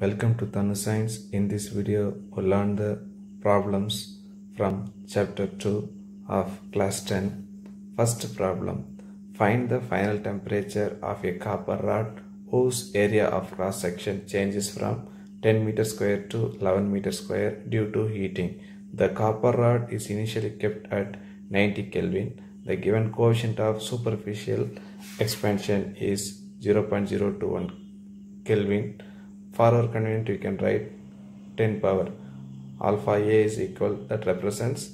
Welcome to Tanu Science. In this video, we'll learn the problems from chapter 2 of class 10. First problem. Find the final temperature of a copper rod whose area of cross section changes from 10 meter square to 11 meter square due to heating. The copper rod is initially kept at 90 Kelvin. The given coefficient of superficial expansion is 0.021 Kelvin. For our convenience, we can write 10 power alpha A is equal, that represents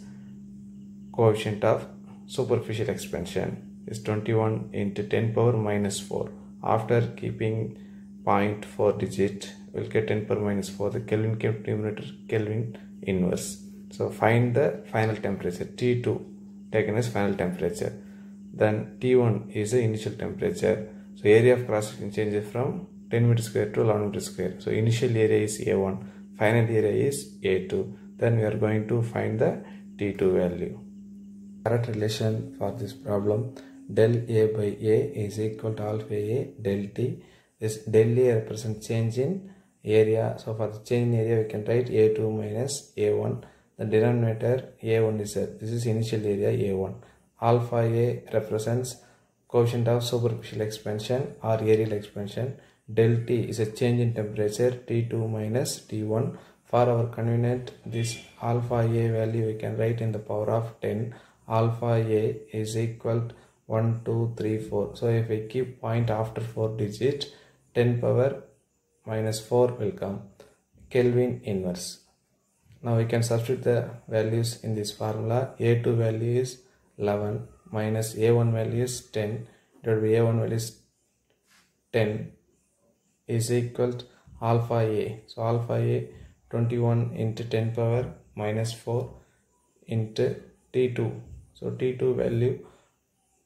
coefficient of superficial expansion is 21 into 10 power minus 4. After keeping 0.4 digit, we'll get 10 power minus 4. The Kelvin kept numerator Kelvin inverse. So find the final temperature. T2 taken as final temperature. Then T1 is the initial temperature. So area of cross section changes from 10 meter square to 11 meter square. So initial area is A1, final area is A2. Then we are going to find the T2 value. Direct relation for this problem, del A by A is equal to alpha A del T. This del A represents change in area. So for the change in area, we can write A2 minus A1. The denominator A1 is this is initial area A1. Alpha A represents coefficient of superficial expansion or aerial expansion. Del T is a change in temperature, T2 minus T1. For our convenience, this alpha A value we can write in the power of 10. Alpha A is equal to 1, 2, 3, 4. So if we keep point after 4 digit, 10 power minus 4 will come. Kelvin inverse. Now we can substitute the values in this formula. A2 value is 11 minus A1 value is 10 divided by A1 value is 10 is equal to alpha A. So alpha A 21 into 10 power minus 4 into T2. So T2 value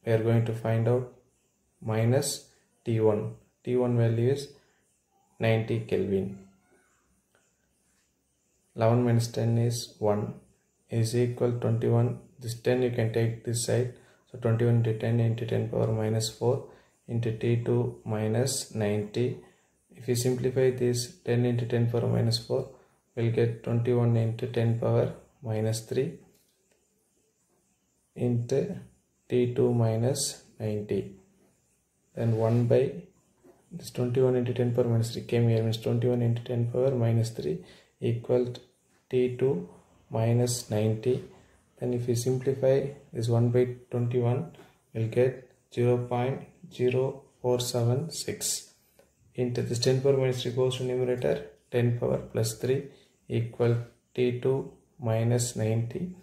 we are going to find out minus T1. T1 value is 90 Kelvin. 11 minus 10 is 1 is equal to 21. This 10 you can take this side. So 21 into 10 into 10 power minus 4 into T2 minus 90. If you simplify this, 10 into 10 power minus 4, we'll get 21 into 10 power minus 3 into T2 minus 90. Then 1 by this 21 into 10 power minus 3 came here, means 21 into 10 power minus 3 equal to T2 minus 90. Then if you simplify this 1 by 21, we'll get 0.0476. Into this 10 power minus 3 goes to numerator, 10 power plus 3 equal T2 minus 90.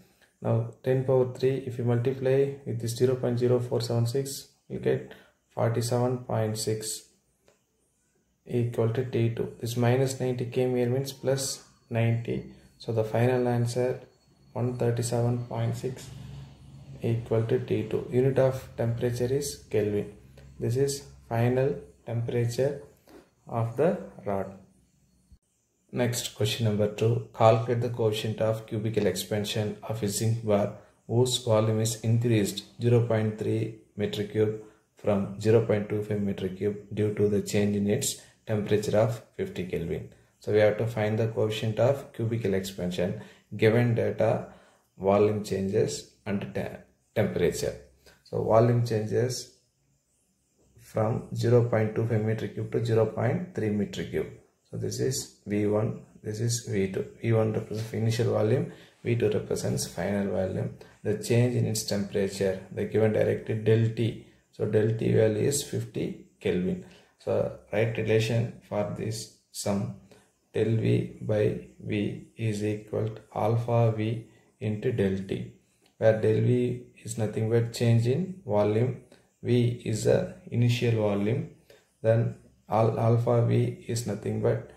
Now 10 power 3, if you multiply with this 0.0476, you get 47.6 equal to T2. This minus 90 came here, means plus 90. So the final answer 137.6 equal to T2. Unit of temperature is Kelvin. This is final temperature of the rod. Next, question number 2. Calculate the coefficient of cubical expansion of a zinc bar whose volume is increased 0.3 meter cube from 0.25 meter cube due to the change in its temperature of 50 Kelvin. So we have to find the coefficient of cubical expansion given data, volume changes and temperature. So volume changes from 0.25 meter cube to 0.3 meter cube. So this is V1, this is V2. V1 represents initial volume, V2 represents final volume. The change in its temperature, the given directive del T. So del T value is 50 Kelvin. So right relation for this sum, del V by V is equal to alpha V into del T, where del V is nothing but change in volume. V is the initial volume, then alpha V is nothing but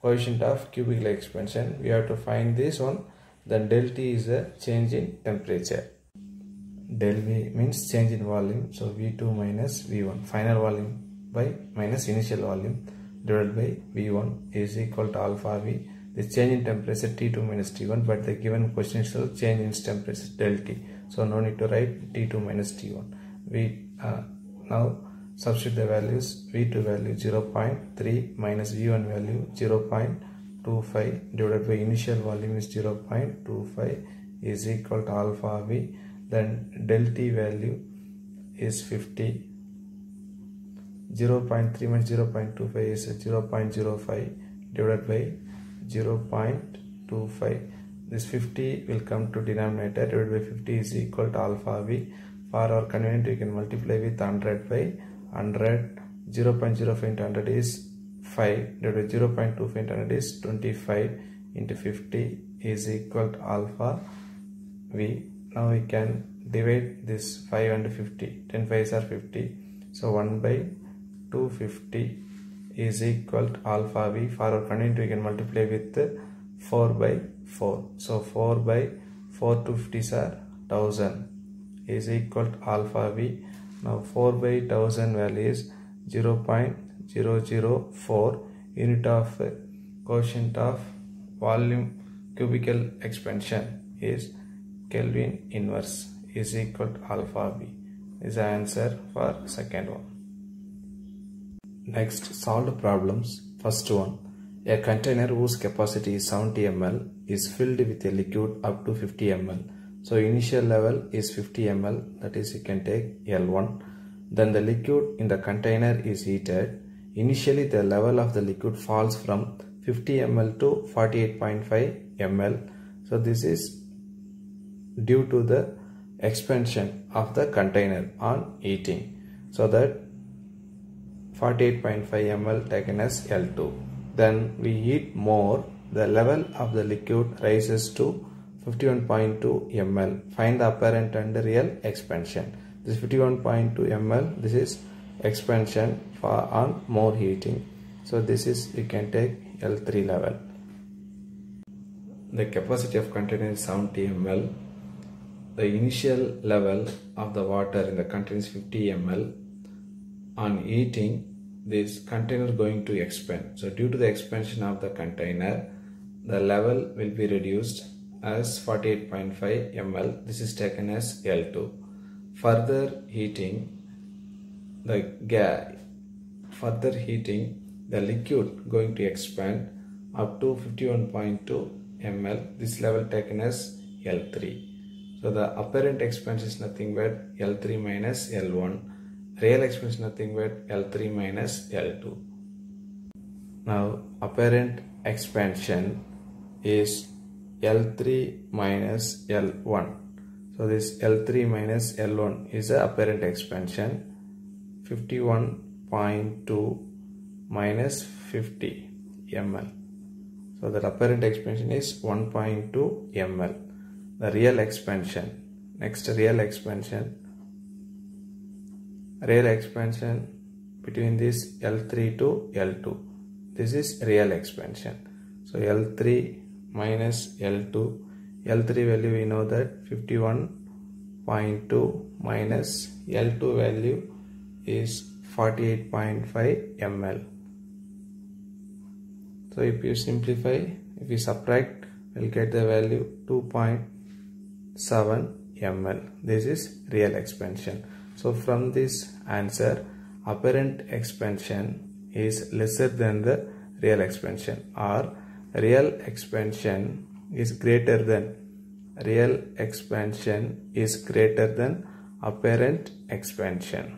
coefficient of cubical expansion. We have to find this one. Then del T is the change in temperature. Del V means change in volume. So V2 minus V1, final volume by minus initial volume divided by V1 is equal to alpha V. The change in temperature T2 minus T1, but the given question is change in temperature del T. So no need to write T2 minus T1. Now Substitute the values. V2 value 0.3 minus V1 value 0.25 divided by initial volume is 0.25 is equal to alpha V. Then del T value is 50. 0.3 minus 0.25 is 0.05 divided by 0.25. This 50 will come to denominator. Divided by 50 is equal to alpha V. For our convenience, we can multiply with 100 by 100. 0.05 into 100 is 5. Divided by 0.25 into 100 is 25 into 50 is equal to alpha V. Now we can divide this 5 and 50. 10 5s are 50. So 1 by 250 is equal to alpha V. For our convenience, we can multiply with 4 by 4. So 4 by 4 250s are 1000 is equal to alpha V. Now 4 by 1000 value is 0.004 unit of quotient of volume cubical expansion is Kelvin inverse is equal to alpha V. Is the answer for second one. Next, solve the problems. First one, a container whose capacity is 70 ml is filled with a liquid up to 50 ml. So initial level is 50 ml, that is you can take L1. Then the liquid in the container is heated. Initially the level of the liquid falls from 50 ml to 48.5 ml. So this is due to the expansion of the container on heating. So that 48.5 ml taken as L2. Then we heat more, the level of the liquid rises to 51.2 ml. Find the apparent and real expansion. This 51.2 ml, this is expansion for on more heating. So this is, you can take L3 level. The capacity of container is 70 ml. The initial level of the water in the container is 50 ml. On heating, this container is going to expand. So due to the expansion of the container, the level will be reduced as 48.5 ml. This is taken as L2. Further heating, the liquid going to expand up to 51.2 ml. This level taken as L3. So the apparent expansion is nothing but L3 minus L1. Real expansion is nothing but L3 minus L2. Now apparent expansion is L3 minus L1. So this L3 minus L1 is the apparent expansion. 51.2 minus 50 ml. So the apparent expansion is 1.2 ml. The real expansion. Next, real expansion. Real expansion between this L3 to L2. This is real expansion. So L3 minus L2. L3 value we know that 51.2 minus L2 value is 48.5 ml. So if you simplify, if you subtract, we'll get the value 2.7 ml. This is real expansion. So from this answer, apparent expansion is lesser than the real expansion, or real expansion is greater than apparent expansion.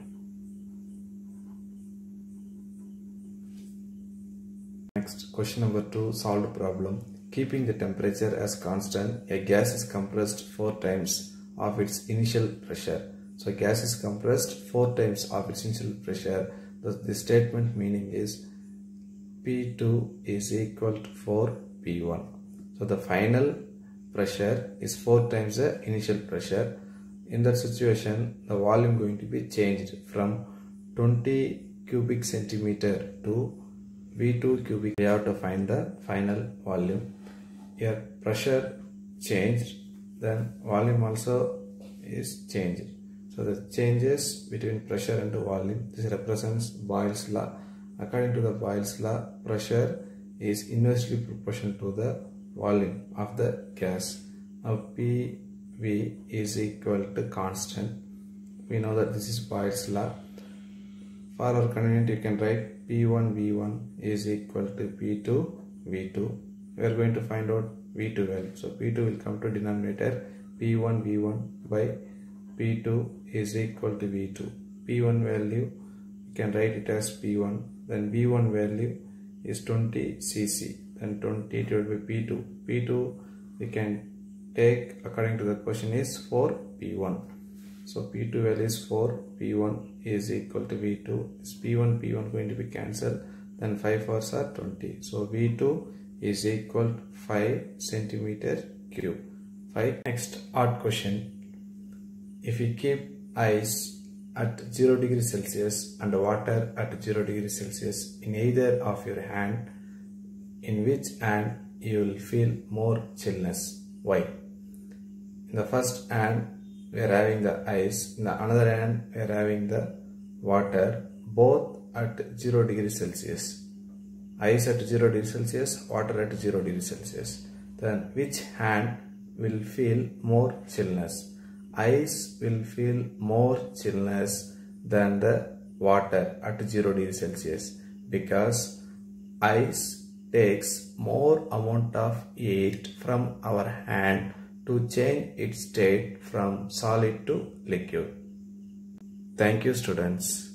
Next, question number 2, solve the problem. Keeping the temperature as constant, a gas is compressed 4 times of its initial pressure. So gas is compressed 4 times of its initial pressure. The statement meaning is P2 is equal to 4 P1. So the final pressure is 4 times the initial pressure. In that situation, the volume going to be changed from 20 cubic centimeter to V2 cubic. We have to find the final volume. Here pressure changed, then volume also is changed. So the changes between pressure and volume, this represents Boyle's law. According to the Boyle's law, pressure is inversely proportional to the volume of the gas. Now PV is equal to constant. We know that this is Boyle's law. for our convenience, you can write P1 V1 is equal to P2 V2. We are going to find out V2 value. So P2 will come to denominator. P1 V1 by P2 is equal to V2. P1 value, you can write it as P1. Then V1 value is 20 cc. Then 20 divided by P2. P2 we can take according to the question is 4 P1. So P2 value is 4. P1 is equal to V2. Is P1 going to be cancelled. Then 5 4s are 20. So V2 is equal to 5 centimeter cube. 5. Next odd question. If we keep ice at 0 degrees Celsius and water at 0 degrees Celsius in either of your hand, in which hand you will feel more chillness? Why? In the first hand we are having the ice, in the another hand we are having the water, both at 0 degrees Celsius. Ice at 0 degrees Celsius, water at 0 degrees Celsius. Then which hand will feel more chillness? Ice will feel more chillness than the water at 0 degrees Celsius because ice takes more amount of heat from our hand to change its state from solid to liquid. Thank you, students.